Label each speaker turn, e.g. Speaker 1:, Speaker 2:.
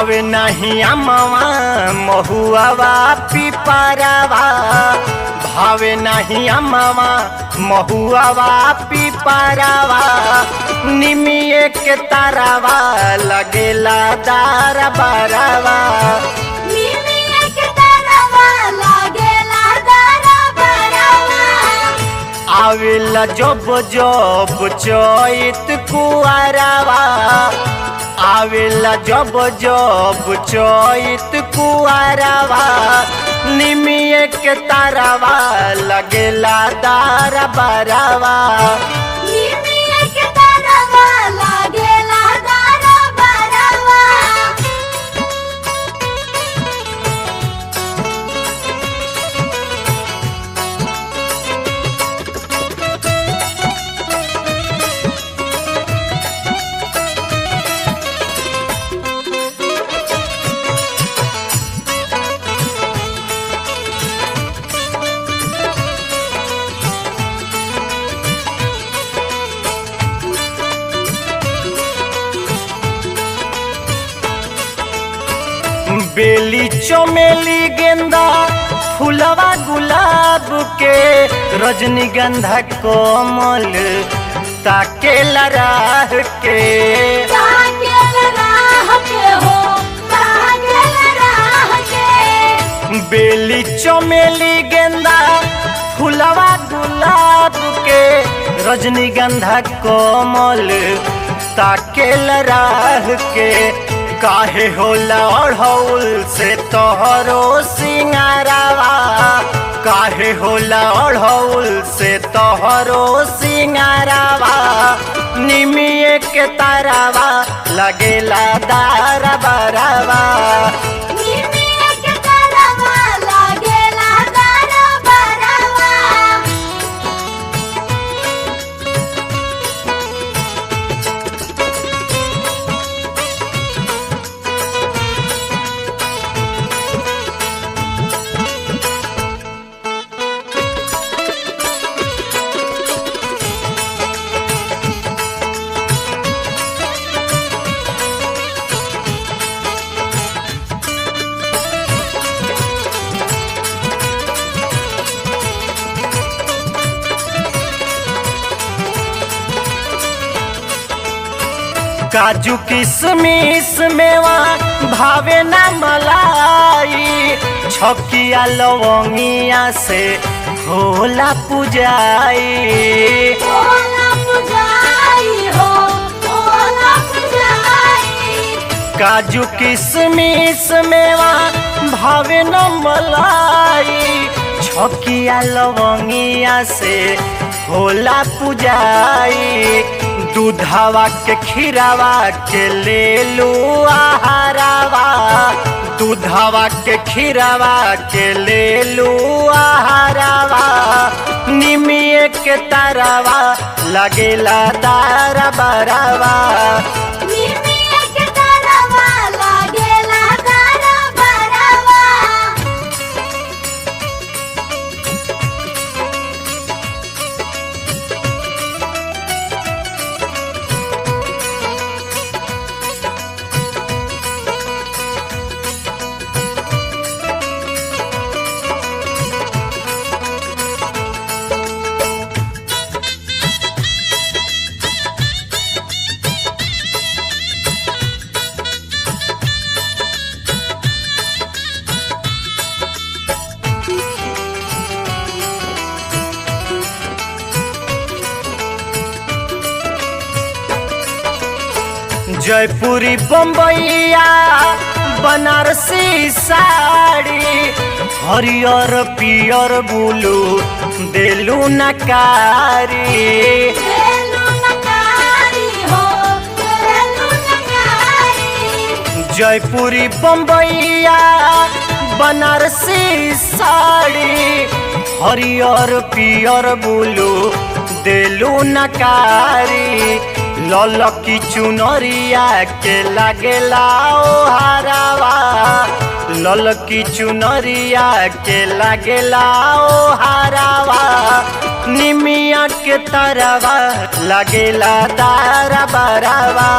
Speaker 1: भावे नहीं अमवा महुआवा पिपरावा, भावे नहीं अमवा महुआवा पिपरावा, निमिये के तारावा लगेला दार बरावा।
Speaker 2: निमिये के तारावा लगेला दार बरावा।
Speaker 1: आवेला जब जब चैत कुआरावा, आवेला जब जब चैत कुआरावा, निमिये के तारावा लगेला दार बरावा।
Speaker 2: निमिये के तारावा लगेला दार बरावा।
Speaker 1: बेली चमेली गेंदा फुलवा गुलाब के, रजनीगंधा कोमल ताकेला राह के।
Speaker 2: ताकेला राह के हो, ताकेला राह के।
Speaker 1: बेली चमेली गेंदा फुलवा गुलाब के, रजनीगंधा कोमल ताकेला राह के। काहे होला अढ़ौल से तोहरो सिंगारावा, काहे होला अढ़ौल से तोहरो सिंगारावा, निमिये के तारावा लगेला दार बरावा।
Speaker 2: निमिये के तारावा लगेला दार बरावा।
Speaker 1: काजू किशमिश मेवा भावे ना मलाई, छकिया लवंगिया से होला पुजाई।
Speaker 2: होला पुजाई हो, होला पुजाई।
Speaker 1: काजू किशमिश मेवा भावे न मलाई, छकिया लवंगिया से होला पुजाई। दूधवा के खीरावा के ले लू आहारावा, दूधवा के खीरावा के ले लू आहारावा, निमिये के तारावा लगेला दार बरावा।
Speaker 2: निमिये के तारावा लगेला दार बरावा।
Speaker 1: जयपुरी बम्बैया बनारसी साड़ी, हरियर पियर बुलू देलू नकारी।
Speaker 2: देलू नकारी हो, देलू नकारी।
Speaker 1: जयपुरी बम्बैया बनारसी साड़ी, हरियर पियर बुलू देलू नकारी। ललकी चुनरिया के लागेला ओहारावा, ललकी चुनरिया के लागेला ओहारावा, निमिया के तरवा लागेला दार बरावा।